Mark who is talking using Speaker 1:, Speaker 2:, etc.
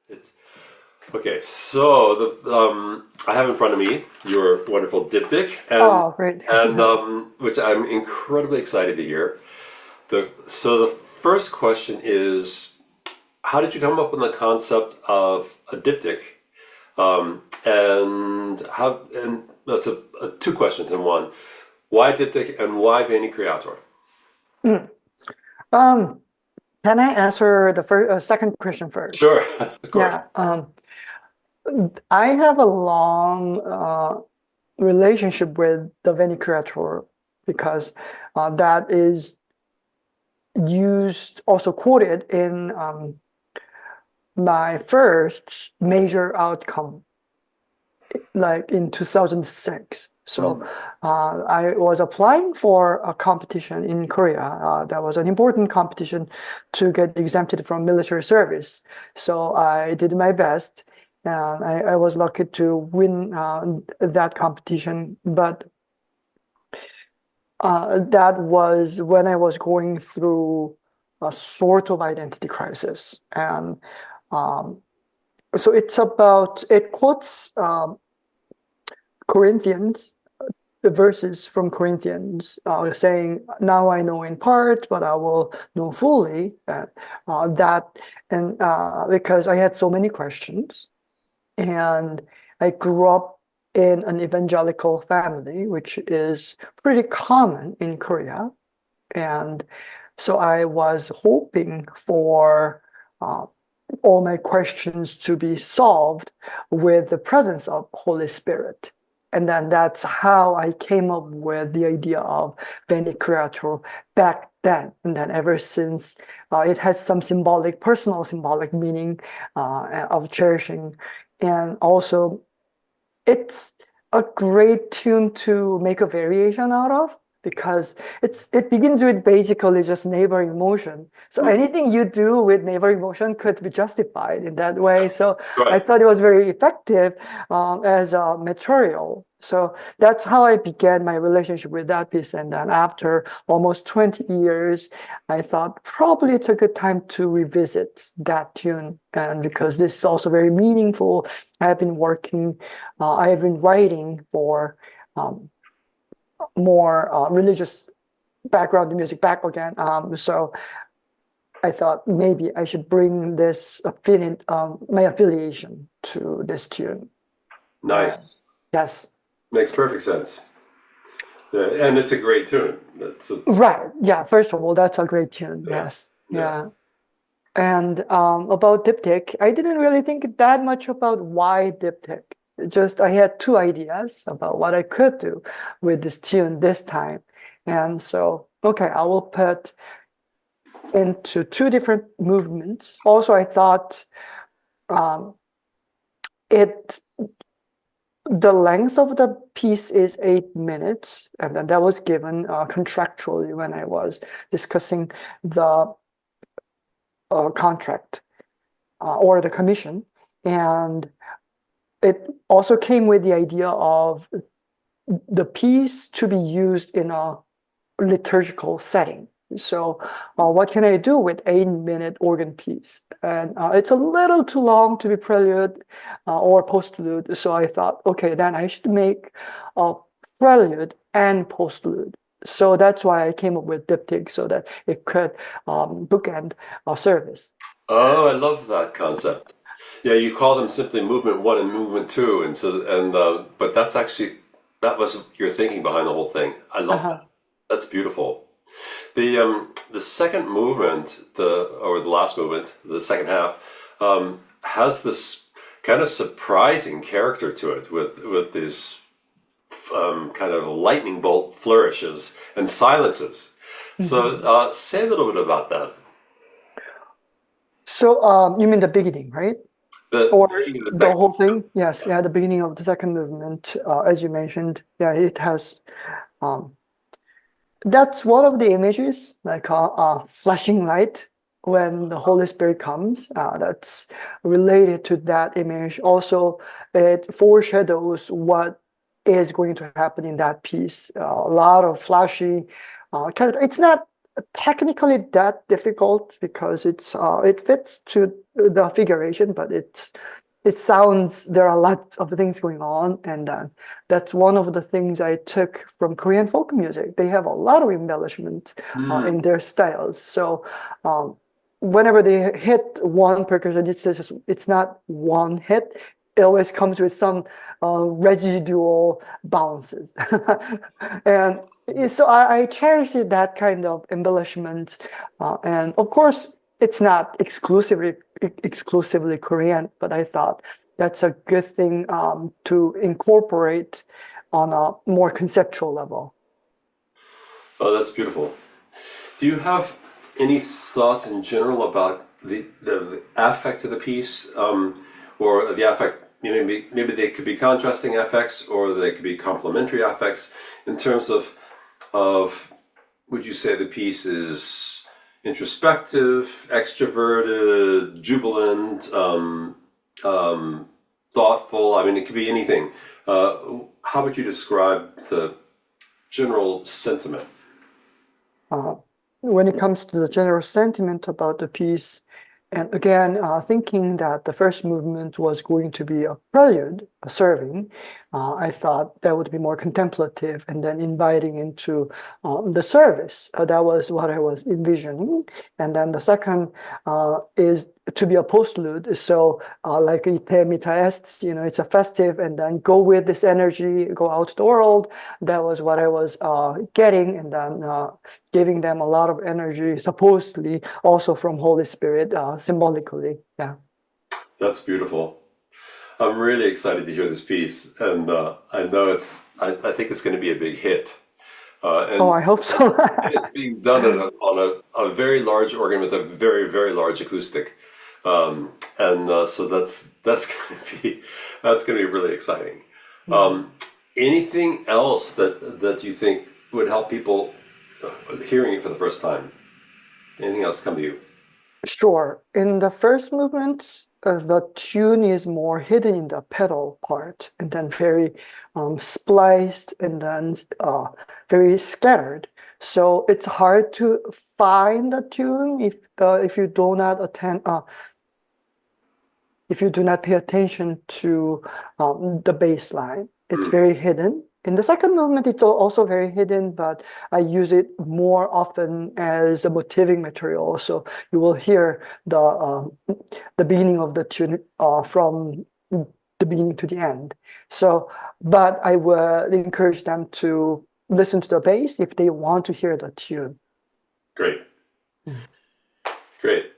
Speaker 1: It's okay. So I have in front of me your wonderful diptych,
Speaker 2: Oh, great.
Speaker 1: and which I'm incredibly excited to hear. The first question is, how did you come up with the concept of a diptych? And that's two questions in one. Why diptych and why Veni Creator?
Speaker 2: Mm. Um, can I answer the second question first?
Speaker 1: Sure, of
Speaker 2: Yeah.
Speaker 1: course.
Speaker 2: I have a long relationship with the Veni Creator because that is used, also quoted in my first major outcome, like in 2006. So
Speaker 1: Mm.
Speaker 2: I was applying for a competition in Korea. That was an important competition to get exempted from military service. So I did my best, and I was lucky to win that competition. But that was when I was going through a sort of identity crisis. And um, so it quotes Corinthians, the verses from Corinthians, saying, "Now I know in part, but I will know fully." That and because I had so many questions, and I grew up in an evangelical family, which is pretty common in Korea, and so I was hoping for uh, all my questions to be solved with the presence of Holy Spirit. And then that's how I came up with the idea of Veni Creator back then. And then ever since, it has some personal symbolic meaning of cherishing. And also, it's a great tune to make a variation out of because it begins with basically just neighboring motion. So anything you do with neighboring motion could be justified in that way. So I
Speaker 1: Right.
Speaker 2: thought it was very effective as a material. So that's how I began my relationship with that piece. And then after almost 20 years, I thought probably it's a good time to revisit that tune. And because this is also very meaningful, I have been writing for um, more religious background music back again. So I thought maybe I should bring my affiliation to this tune. And
Speaker 1: Nice.
Speaker 2: yes,
Speaker 1: Makes perfect sense. Yeah, and it's a great tune. That's a,
Speaker 2: right. Yeah, first of all, that's a great tune.
Speaker 1: yeah,
Speaker 2: Yes.
Speaker 1: yeah.
Speaker 2: Yeah. And about diptych, I didn't really think that much about why diptych. Just I had two ideas about what I could do with this tune this time. And so, okay, I will put into two different movements. Also, I thought um, it the length of the piece is 8 minutes, and then that was given contractually when I was discussing the contract or the commission. And it also came with the idea of the piece to be used in a liturgical setting. So, what can I do with 8 minute organ piece? And it's a little too long to be prelude or postlude. So I thought, okay, then I should make a prelude and postlude. So that's why I came up with diptych so that it could bookend our service.
Speaker 1: Oh, I love that concept. Yeah, you call them simply movement one and movement two, and but that's actually that was your thinking behind the whole thing. I love that.
Speaker 2: Uh-huh.
Speaker 1: That's beautiful. The second movement, the last movement, the second half, has this kind of surprising character to it with these kind of lightning bolt flourishes and silences. So,
Speaker 2: Mhm.
Speaker 1: say a little bit about that.
Speaker 2: So you mean the beginning, right?
Speaker 1: The
Speaker 2: Or
Speaker 1: beginning of the
Speaker 2: the
Speaker 1: second.
Speaker 2: whole thing? Yes, yeah, the beginning of the second movement, as you mentioned, yeah, it has. Um, that's one of the images, like flashing light when the Holy Spirit comes. That's related to that image. Also, it foreshadows what is going to happen in that piece. A lot of flashy. It's not. technically that difficult because it fits to the figuration, but it sounds there are lots of things going on, and that's one of the things I took from Korean folk music. They have a lot of embellishment
Speaker 1: Mm.
Speaker 2: in their styles. So whenever they hit one percussion, it's not one hit. It always comes with some residual bounces, and so I cherish that kind of embellishment, and of course it's not exclusively Korean, but I thought that's a good thing to incorporate on a more conceptual level.
Speaker 1: Oh, that's beautiful. Do you have any thoughts in general about the affect of the piece, or the affect? Maybe they could be contrasting affects, or they could be complementary affects. In terms of, would you say the piece is introspective, extroverted, jubilant, thoughtful? I mean, it could be anything. How would you describe the general sentiment?
Speaker 2: Uh, when it comes to the general sentiment about the piece, and again, thinking that the first movement was going to be a prelude, a serving, I thought that would be more contemplative and then inviting into the service. That was what I was envisioning. And then the second is to be a postlude. So, like Ite Mita Est, it's a festive, and then go with this energy, go out to the world. That was what I was getting, and then giving them a lot of energy, supposedly also from Holy Spirit, symbolically. Yeah.
Speaker 1: That's beautiful. I'm really excited to hear this piece, and I know I think it's going to be a big hit.
Speaker 2: Oh,
Speaker 1: And
Speaker 2: I hope so.
Speaker 1: it's being done on a very large organ with a very, very large acoustic. And so that's going to be really exciting.
Speaker 2: Mm.
Speaker 1: Anything else that you think would help people hearing it for the first time? Anything else come to you?
Speaker 2: Sure. In the first movement, the tune is more hidden in the pedal part, and then very spliced, and then very scattered. So it's hard to find the tune if you do not attend if you do not pay attention to the bass line. It's
Speaker 1: Mm,
Speaker 2: very hidden. In the second movement, it's also very hidden, but I use it more often as a motiving material. So you will hear the beginning of the tune from the beginning to the end. So, but I would encourage them to listen to the bass if they want to hear the tune.
Speaker 1: great,
Speaker 2: Mm.
Speaker 1: great.